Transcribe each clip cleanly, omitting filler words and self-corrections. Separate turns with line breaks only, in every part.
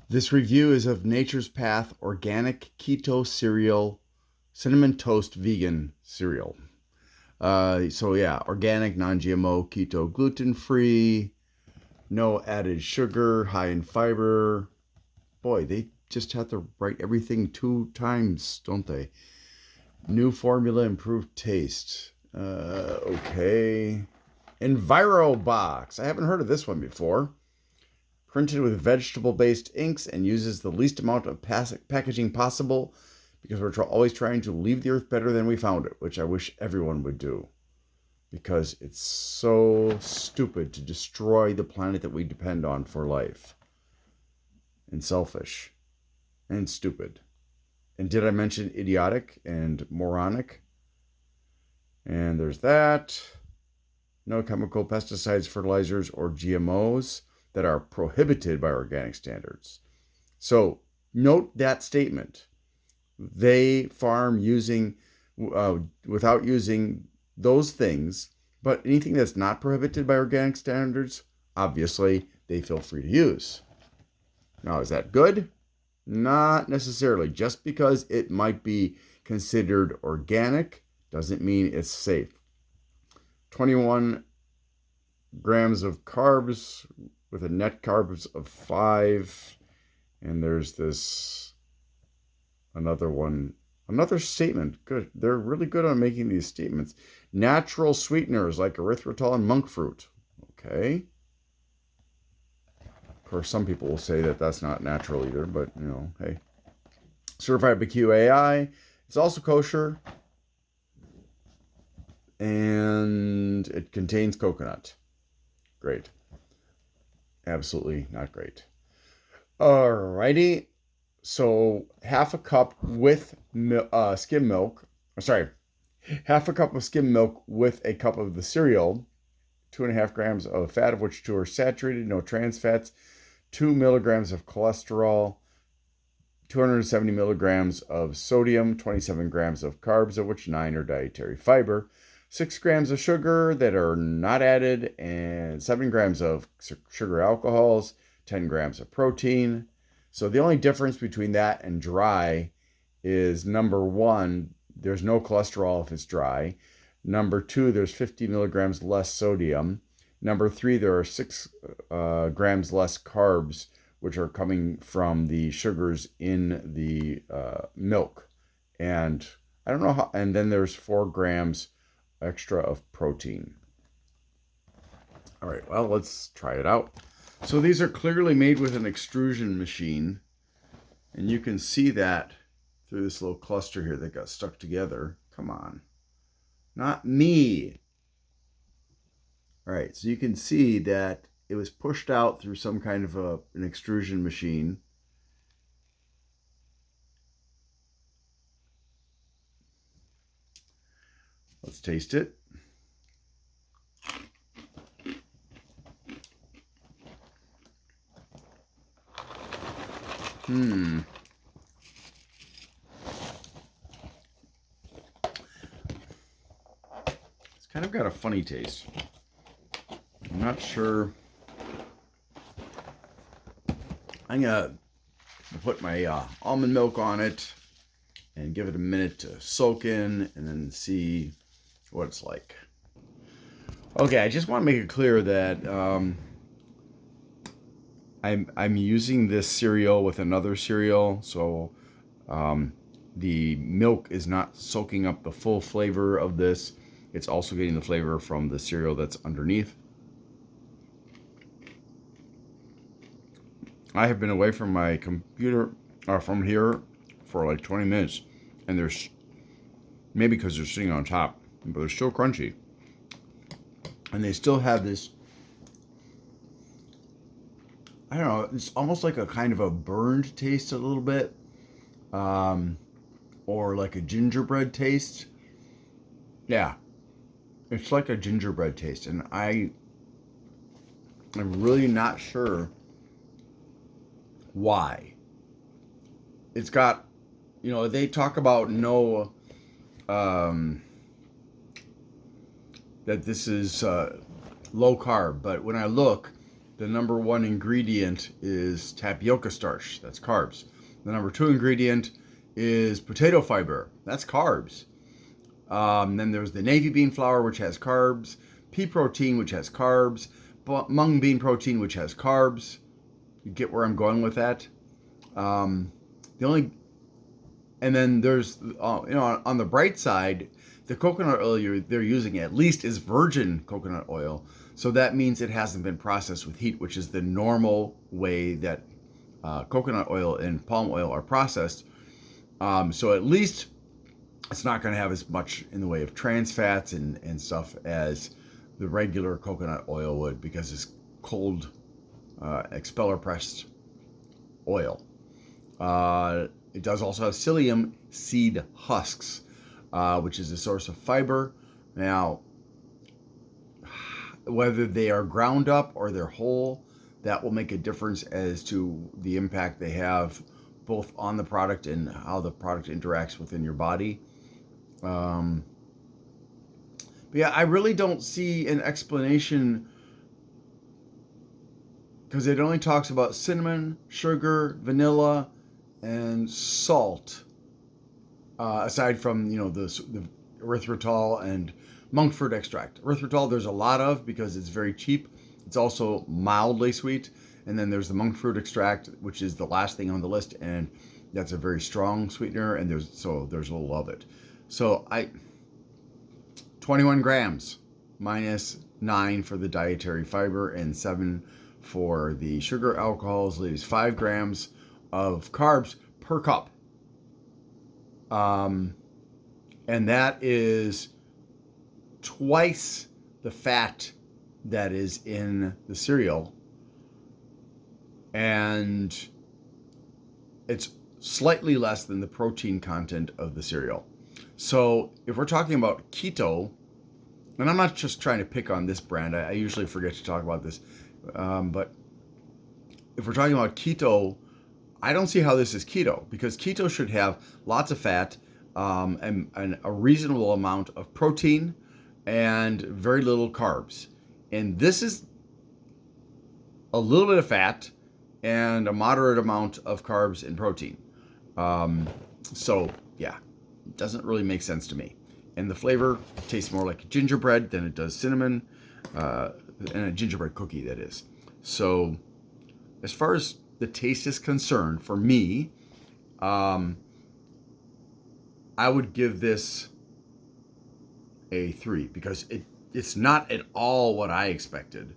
This review is of Nature's Path Organic Keto Cereal, Cinnamon Toast Vegan Cereal. Organic, non-GMO, keto, gluten-free, no added sugar, high in fiber. Boy, they just have to write everything 2 times, don't they? New formula, improved taste. Okay. EnviroBox. I haven't heard of this one before. Printed with vegetable-based inks and uses the least amount of packaging possible because we're always trying to leave the earth better than we found it, which I wish everyone would do because it's so stupid to destroy the planet that we depend on for life, and selfish and stupid. And did I mention idiotic and moronic? And there's that. No chemical pesticides, fertilizers, or GMOs that are prohibited by organic standards. So note that statement. They farm without using those things, but anything that's not prohibited by organic standards, obviously, they feel free to use. Now, is that good? Not necessarily. Just because it might be considered organic doesn't mean it's safe. 21 grams of carbs with a net carbs of 5. And there's this another statement. Good. They're really good on making these statements. Natural sweeteners like erythritol and monk fruit. Okay. Of course, some people will say that that's not natural either, but hey. Certified by QAI. It's also kosher. And it contains coconut. Great. Absolutely not great. Alrighty. So half a cup with skim milk. Half a cup of skim milk with a cup of the cereal. 2.5 grams of fat, of which 2 are saturated, no trans fats. 2 milligrams of cholesterol. 270 milligrams of sodium. 27 grams of carbs, of which 9 are dietary fiber. 6 grams of sugar that are not added, and 7 grams of sugar alcohols, 10 grams of protein. So the only difference between that and dry is, number one, there's no cholesterol if it's dry. Number two, there's 50 milligrams less sodium. Number three, there are 6 grams less carbs, which are coming from the sugars in the milk. And I don't know how, and then there's 4 grams extra of protein. All right, well, let's try it out. So these are clearly made with an extrusion machine, and you can see that through this little cluster here that got stuck together. Come on. Not me. All right, so you can see that it was pushed out through some kind of an extrusion machine. Let's taste it. It's kind of got a funny taste. I'm not sure. I'm gonna put my almond milk on it and give it a minute to soak in, and then see what it's like. Okay, I just want to make it clear that I'm using this cereal with another cereal, so the milk is not soaking up the full flavor of this. It's also getting the flavor from the cereal that's underneath. I have been away from my computer, from here, for like 20 minutes, and there's, maybe because they're sitting on top, but they're still crunchy. And they still have this, I don't know, it's almost like a kind of a burned taste a little bit, or like a gingerbread taste. Yeah, it's like a gingerbread taste, and I'm really not sure why. It's got, they talk about no, that this is low carb, but when I look, the number one ingredient is tapioca starch. That's carbs. The number two ingredient is potato fiber. That's carbs. Then there's the navy bean flour, which has carbs, pea protein, which has carbs, mung bean protein, which has carbs. You get where I'm going with that? The only, and then there's, on the bright side, the coconut oil they're using at least is virgin coconut oil. So that means it hasn't been processed with heat, which is the normal way that coconut oil and palm oil are processed. So at least it's not going to have as much in the way of trans fats and stuff as the regular coconut oil would, because it's cold expeller pressed oil. It does also have psyllium seed husks, which is a source of fiber. Now, whether they are ground up or they're whole, that will make a difference as to the impact they have both on the product and how the product interacts within your body. But yeah, I really don't see an explanation, because it only talks about cinnamon, sugar, vanilla, and salt. Aside from the erythritol and monk fruit extract. Erythritol there's a lot of because it's very cheap. It's also mildly sweet. And then there's the monk fruit extract, which is the last thing on the list, and that's a very strong sweetener, and there's a little of it. So 21 grams minus 9 for the dietary fiber and 7 for the sugar alcohols leaves 5 grams of carbs per cup. And that is twice the fat that is in the cereal, and it's slightly less than the protein content of the cereal. So if we're talking about keto, and I'm not just trying to pick on this brand, I usually forget to talk about this, but if we're talking about keto, I don't see how this is keto, because keto should have lots of fat, and a reasonable amount of protein and very little carbs. And this is a little bit of fat and a moderate amount of carbs and protein. So yeah, it doesn't really make sense to me. And the flavor tastes more like gingerbread than it does cinnamon, and a gingerbread cookie, that is. So as far as the taste is concerned, for me, I would give this a 3, because it's not at all what I expected.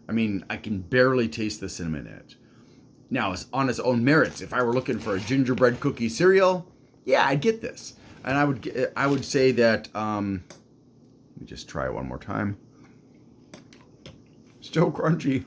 I mean, I can barely taste the cinnamon in it. Now, on its own merits, if I were looking for a gingerbread cookie cereal, yeah, I'd get this. And I would say that, let me just try it one more time. Still crunchy.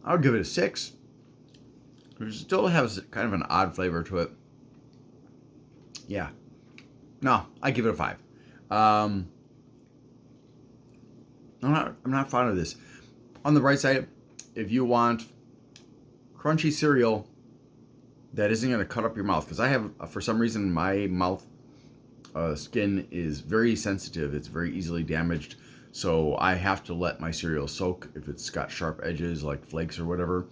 I would give it a 6. It still has kind of an odd flavor to it. Yeah. No, I give it a 5. I'm not fond of this. On the bright side, if you want crunchy cereal that isn't going to cut up your mouth, because I have, for some reason, my mouth skin is very sensitive. It's very easily damaged. So I have to let my cereal soak if it's got sharp edges like flakes or whatever.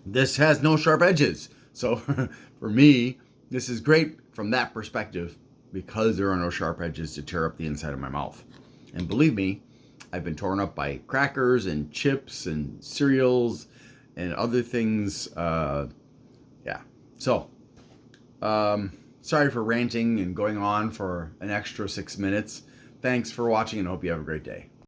This has no sharp edges. So for me, this is great from that perspective, because there are no sharp edges to tear up the inside of my mouth. And believe me, I've been torn up by crackers and chips and cereals and other things. Yeah. So, sorry for ranting and going on for an extra 6 minutes. Thanks for watching, and hope you have a great day.